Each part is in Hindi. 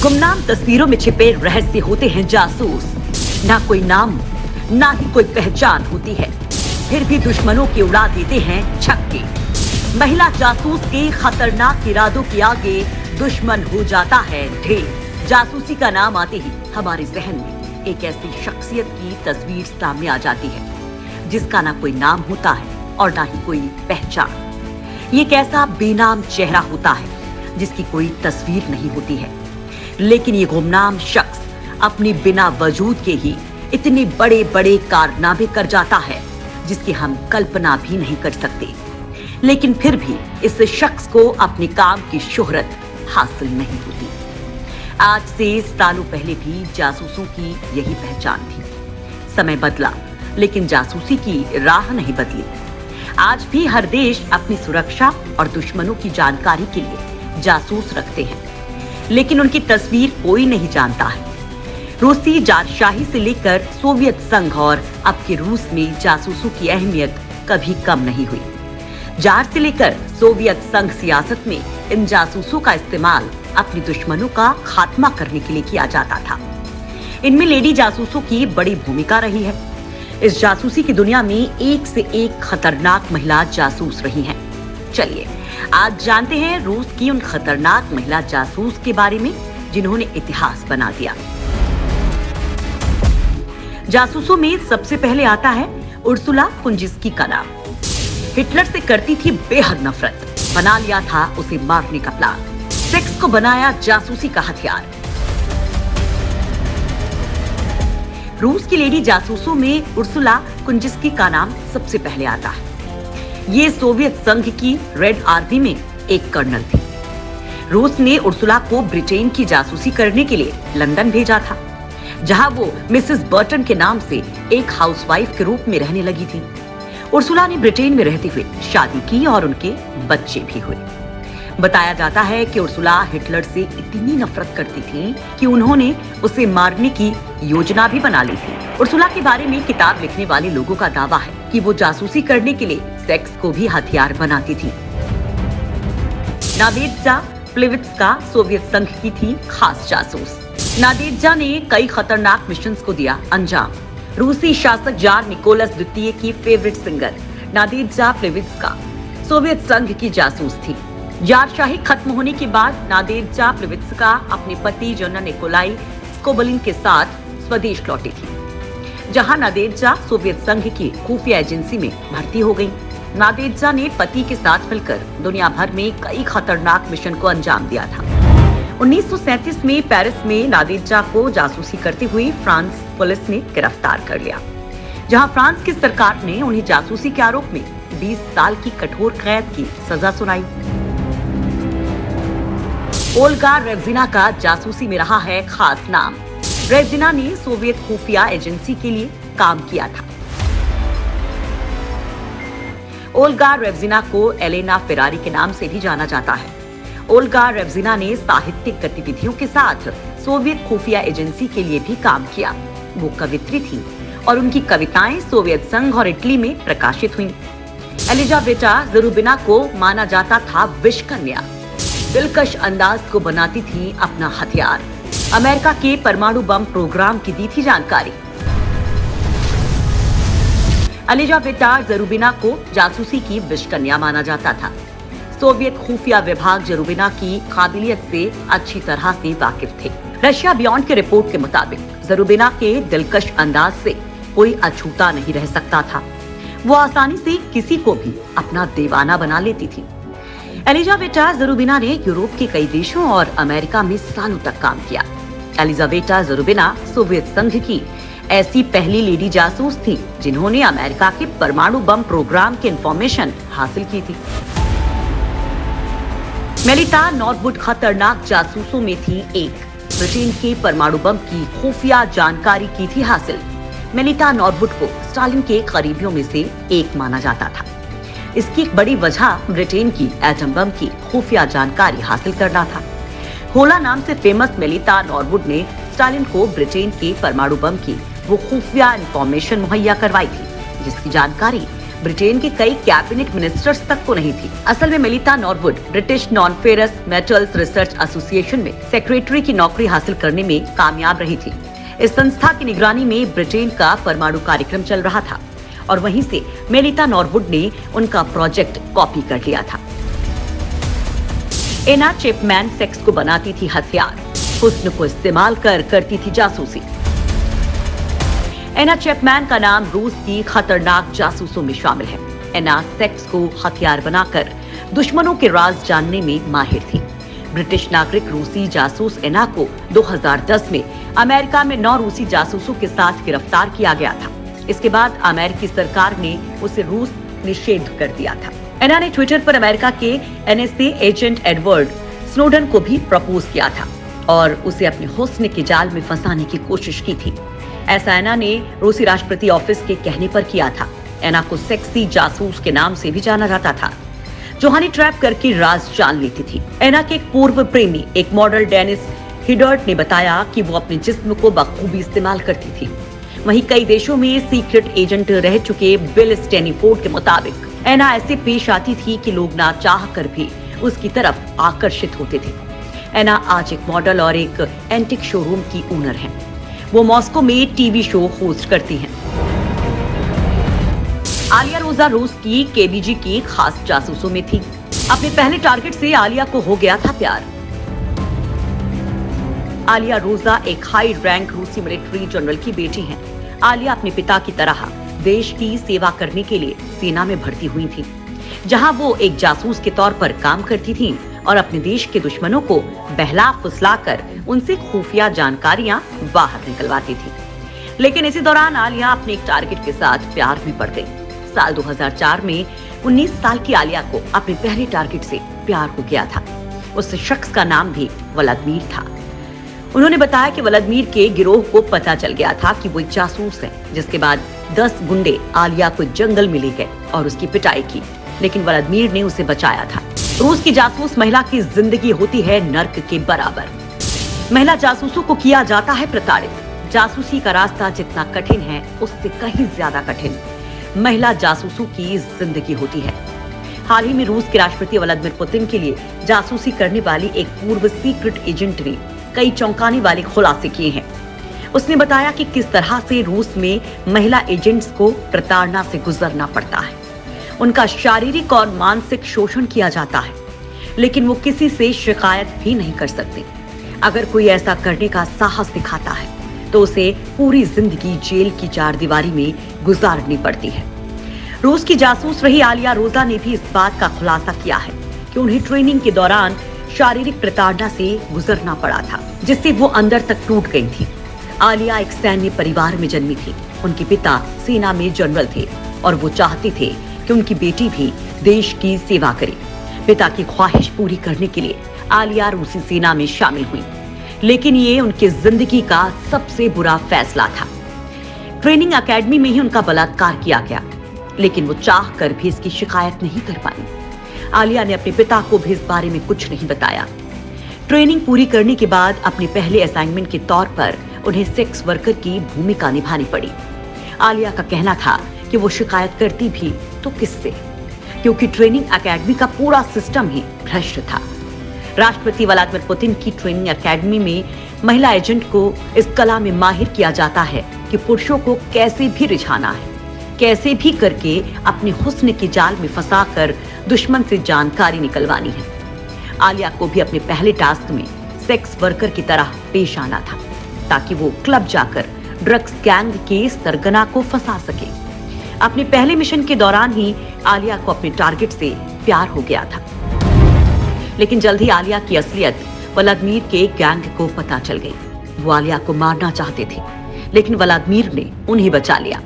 गुमनाम तस्वीरों में छिपे रहस्य होते हैं जासूस। ना कोई नाम, ना ही कोई पहचान होती है, फिर भी दुश्मनों की उड़ा देते हैं छक्के। महिला जासूस के खतरनाक इरादों के आगे दुश्मन हो जाता है ढेर। जासूसी का नाम आते ही हमारे जहन में एक ऐसी शख्सियत की तस्वीर सामने आ जाती है जिसका ना कोई नाम होता है और ना ही कोई पहचान। ये एक ऐसा बेनाम चेहरा होता है जिसकी कोई तस्वीर नहीं होती है, लेकिन ये गुमनाम शख्स अपनी बिना वजूद के ही इतने बड़े बड़े कारनामे कर जाता है जिसकी हम कल्पना भी नहीं कर सकते। लेकिन फिर भी इस शख्स को अपने काम की शोहरत हासिल नहीं होती। आज से सालों पहले भी जासूसों की यही पहचान थी। समय बदला लेकिन जासूसी की राह नहीं बदली। आज भी हर देश अपनी सुरक्षा और दुश्मनों की जानकारी के लिए जासूस रखते हैं, लेकिन उनकी तस्वीर कोई नहीं जानता है। रूसी जारशाही से लेकर सोवियत संघ और अब के रूस में जासूसों की अहमियत कभी कम नहीं हुई। जार से लेकर सोवियत संघ सियासत में इन जासूसों का इस्तेमाल अपने दुश्मनों का खात्मा करने के लिए किया जाता था। इनमें लेडी जासूसों की बड़ी भूमिका रही है। इस जासूसी की दुनिया में एक से एक खतरनाक महिला जासूस रही हैं। चलिए आज जानते हैं रूस की उन खतरनाक महिला जासूस के बारे में जिन्होंने इतिहास बना दिया। जासूसों में सबसे पहले आता है उर्सुला कुंजिस्की का नाम। हिटलर से करती थी बेहद नफरत, बना लिया था उसे मारने का प्लान, सेक्स को बनाया जासूसी का हथियार। रूस की लेडी जासूसों में उर्सुला कुंजिस्की का नाम सबसे पहले आता है। ये सोवियत संघ की रेड आर्मी में एक कर्नल थी। रूस ने उर्सुला को ब्रिटेन की जासूसी करने के लिए लंदन भेजा था, जहां वो मिसेस बर्टन के नाम से एक हाउसवाइफ के रूप में रहने लगी थी। उर्सुला ने ब्रिटेन में रहते हुए शादी की और उनके बच्चे भी हुए। बताया जाता है कि उर्सुला हिटलर से इतनी नफरत करती थी कि उन्होंने उसे मारने की योजना भी बना ली थी। उर्सुला के बारे में किताब लिखने वाले लोगों का दावा है कि वो जासूसी करने के लिए सेक्स को भी हथियार बनाती थी। नादेज्दा प्लेविट्स्का सोवियत संघ की थी खास जासूस। नादेज्दा ने कई खतरनाक मिशंस को दिया अंजाम। रूसी शासक जार निकोलस द्वितीय की फेवरेट सिंगर नादेज्दा प्लेविट्स्का सोवियत संघ की जासूस थी। जारशाही खत्म होने के बाद नादेज्दा प्लेविट्स्का अपने पति जोना निकोलाई स्कोबलिन के साथ स्वदेश लौटी थी, जहां नादेज्दा सोवियत संघ की खुफिया एजेंसी में भर्ती हो गई। नादेज्दा ने पति के साथ मिलकर दुनिया भर में कई खतरनाक मिशन को अंजाम दिया था। 1937 में पेरिस में नादेज्दा को जासूसी करते हुए फ्रांस पुलिस ने गिरफ्तार कर लिया, जहां फ्रांस की सरकार ने उन्हें जासूसी के आरोप में 20 साल की कठोर कैद की सजा सुनाई। ओल्गा रेवजिना का जासूसी में रहा है खास नाम। रेवजिना ने सोवियत खुफिया एजेंसी के लिए काम किया था। ओल्गा रेवजिना को एलेना फेरारी के नाम से भी जाना जाता है। ओल्गा रेवजिना ने साहित्यिक गतिविधियों के साथ सोवियत खुफिया एजेंसी के लिए भी काम किया। वो कवित्री थी और उनकी कविताएं सोवियत संघ और इटली में प्रकाशित हुईं। एलिजाबेटा जरूबिना को माना जाता था विष कन्या। दिलकश अंदाज को बनाती थी अपना हथियार। अमेरिका के परमाणु बम प्रोग्राम की दी थी जानकारी। एलिजाबेटा जरूबिना को जासूसी की विष कन्या माना जाता था। सोवियत खुफिया विभाग जरूबिना की काबिलियत से अच्छी तरह से वाकिफ थे। रशिया बियॉन्ड की रिपोर्ट के मुताबिक जरूबिना के दिलकश अंदाज से कोई अछूता नहीं रह सकता था। वो आसानी से किसी को भी अपना दीवाना बना लेती थी। एलिजाबेटा जरूबिना ने यूरोप के कई देशों और अमेरिका में सालों तक काम किया। एलिजाबेटा जरूबिना सोवियत संघ की ऐसी पहली लेडी जासूस थी जिन्होंने अमेरिका के परमाणु बम प्रोग्राम की इंफॉर्मेशन हासिल की थी। मेलिता नॉरवुड खतरनाक जासूसों में थी एक। ब्रिटेन के परमाणु बम की खुफिया जानकारी की थी हासिल। मेलिता नॉरवुड को स्टालिन के करीबियों में से एक माना जाता था। इसकी एक बड़ी वजह ब्रिटेन की एटम बम की खुफिया जानकारी हासिल करना था। होला नाम से फेमस मेलिता नॉरवुड ने स्टालिन को ब्रिटेन के परमाणु बम की वो खुफिया इंफॉर्मेशन मुहैया करवाई थी, जिसकी जानकारी ब्रिटेन के कई कैबिनेट मिनिस्टर्स तक को नहीं थी। असल में Melita Norwood British non ferrous metals research association में सेक्रेटरी की नौकरी हासिल करने में कामयाब रही थी। इस संस्था की निगरानी में ब्रिटेन का परमाणु कार्यक्रम चल रहा था और वहीं से मेलिता नॉरवुड ने उनका प्रोजेक्ट कॉपी कर लिया था। एना चैपमैन सेक्स को बनाती थी हथियार, हुस्न को इस्तेमाल कर करती थी जासूसी। एना चैपमैन का नाम रूस की खतरनाक जासूसों में शामिल है। एना सेक्स को हथियार बनाकर दुश्मनों के राज जानने में माहिर थी। ब्रिटिश नागरिक रूसी जासूस एना को 2010 में अमेरिका में 9 रूसी जासूसों के साथ गिरफ्तार किया गया था। इसके बाद अमेरिकी सरकार ने उसे रूस निषेध कर दिया था। एना ने ट्विटर पर अमेरिका के एनएसए एजेंट एडवर्ड स्नोडन को भी प्रपोज किया था और उसे अपने हुस्न के जाल में फंसाने की कोशिश की थी। ऐसा एना ने रूसी राष्ट्रपति ऑफिस के कहने पर किया था। एना को सेक्सी जासूस के नाम से भी जाना जाता था, जो हनी ट्रैप करके राज जान लेती थी। एना के एक पूर्व प्रेमी एक मॉडल डेनिस हिडर्ट ने बताया कि वो अपने जिस्म को बखूबी इस्तेमाल करती थी। वहीं कई देशों में सीक्रेट एजेंट रह चुके बिल स्टैनीफोर्ड के मुताबिक एना ऐसे पेश आती थी कि लोग ना चाह कर भी उसकी तरफ आकर्षित होते थे। एना आज एक मॉडल और एक एंटिक शोरूम की ओनर है। वो मॉस्को में टीवी शो होस्ट करती हैं। आलिया रोजा रूस की केबीजी की खास जासूसों में थी। अपने पहले टारगेट से आलिया को हो गया था प्यार। आलिया रोजा एक हाई रैंक रूसी मिलिट्री जनरल की बेटी हैं। आलिया अपने पिता की तरह देश की सेवा करने के लिए सेना में भर्ती हुई थी, जहां वो एक जासूस के तौर पर काम करती थीं और अपने देश के दुश्मनों को बहला फुसलाकर उनसे खुफिया जानकारियां बाहर निकलवाती थी। लेकिन इसी दौरान आलिया अपने एक टारगेट के साथ प्यार में पड़ गई। साल 2004 में 19 साल की आलिया को अपने पहले टारगेट से प्यार हो गया था। उस शख्स का नाम भी व्लादिमीर था। उन्होंने बताया कि व्लादिमीर के गिरोह को पता चल गया था कि वो एक जासूस है, जिसके बाद 10 गुंडे आलिया को जंगल में ले गए और उसकी पिटाई की, लेकिन व्लादिमीर ने उसे बचाया था। रूस की जासूस महिला की जिंदगी होती है नर्क के बराबर। महिला जासूसों को किया जाता है प्रताड़ित। जासूसी का रास्ता जितना कठिन है, उससे कहीं ज्यादा कठिन महिला जासूसों की जिंदगी होती है। हाल ही में रूस के राष्ट्रपति व्लादिमीर पुतिन के लिए जासूसी करने वाली एक पूर्व सीक्रेट एजेंट ने कई चौंकाने वाले खुलासे किए हैं। उसने बताया कि किस तरह से रूस में महिला एजेंट्स को प्रताड़ना से गुजरना पड़ता है। उनका शारीरिक और मानसिक शोषण किया जाता है, लेकिन वो किसी से शिकायत भी नहीं कर सकते। अगर कोई ऐसा करने का साहस दिखाता है तो उसे पूरी जिंदगी जेल की चारदीवारी में गुजारनी पड़ती है। रूस की जासूस रही आलिया रोजा ने भी इस बात का खुलासा किया है कि उन्हें ट्रेनिंग के दौरान शारीरिक प्रताड़ना से गुजरना पड़ा था, जिससे वो अंदर तक टूट गई थी। आलिया एक सैन्य परिवार में जन्मी थी। उनके पिता सेना में जनरल थे और वो चाहते थे कि उनकी बेटी भी देश की सेवा करे। पिता की ख्वाहिश पूरी करने के लिए आलिया रूसी सेना में शामिल हुई, लेकिन ये उनकी जिंदगी का सबसे बुरा फैसला था। ट्रेनिंग एकेडमी में ही उनका बलात्कार किया गया, लेकिन वो चाह कर भी इसकी शिकायत नहीं कर पाई। आलिया ने अपने पिता को भी इस बारे में कुछ नहीं बताया। ट्रेनिंग पूरी करने के बाद अपने पहले असाइनमेंट के तौर पर उन्हें सेक्स वर्कर की भूमिका निभानी पड़ी। आलिया का कहना था कि वो शिकायत करती भी तो किससे, क्योंकि ट्रेनिंग एकेडमी का पूरा सिस्टम ही भ्रष्ट था। राष्ट्रपति व्लादिमीर पुतिन की ट्रेनिंग एकेडमी में महिला एजेंट को इस कला में माहिर किया जाता है कि पुरुषों को कैसे भी रिझाना है, कैसे भी करके अपने हुस्न के जाल में फंसाकर दुश्मन से जानकारी निकलवानी है। आलिया को भी अपने पहले टास्क में सेक्स वर्कर की तरह पेश आना था, ताकि वो क्लब जाकर ड्रग्स गैंग के सरगना को फंसा सके। अपने पहले मिशन के दौरान ही आलिया को अपने टारगेट से प्यार हो गया था, लेकिन जल्द ही आलिया की असलियत व्लादिमीर के गैंग को पता चल गई। वो आलिया को मारना चाहते थे, लेकिन व्लादिमीर ने उन्हें बचा लिया।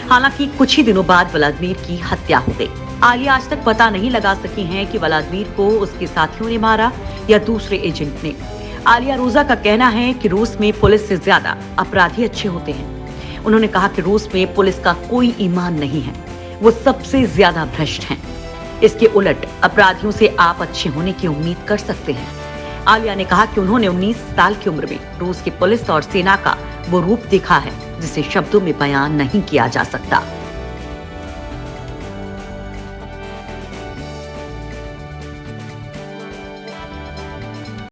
हालांकि कुछ ही दिनों बाद व्लादिमीर की हत्या हो गई। आलिया आज तक पता नहीं लगा सकी हैं कि व्लादिमीर को उसके साथियों ने मारा या दूसरे एजेंट ने। आलिया रोजा का कहना है कि रूस में पुलिस से ज्यादा अपराधी अच्छे होते हैं। उन्होंने कहा कि रूस में पुलिस का कोई ईमान नहीं है, वो सबसे ज्यादा भ्रष्ट हैं। इसके उलट अपराधियों से आप अच्छे होने की उम्मीद कर सकते हैं। आलिया ने कहा कि उन्होंने 19 साल की उम्र में रूस की पुलिस और सेना का वो रूप देखा है जिसे शब्दों में बयान नहीं किया जा सकता।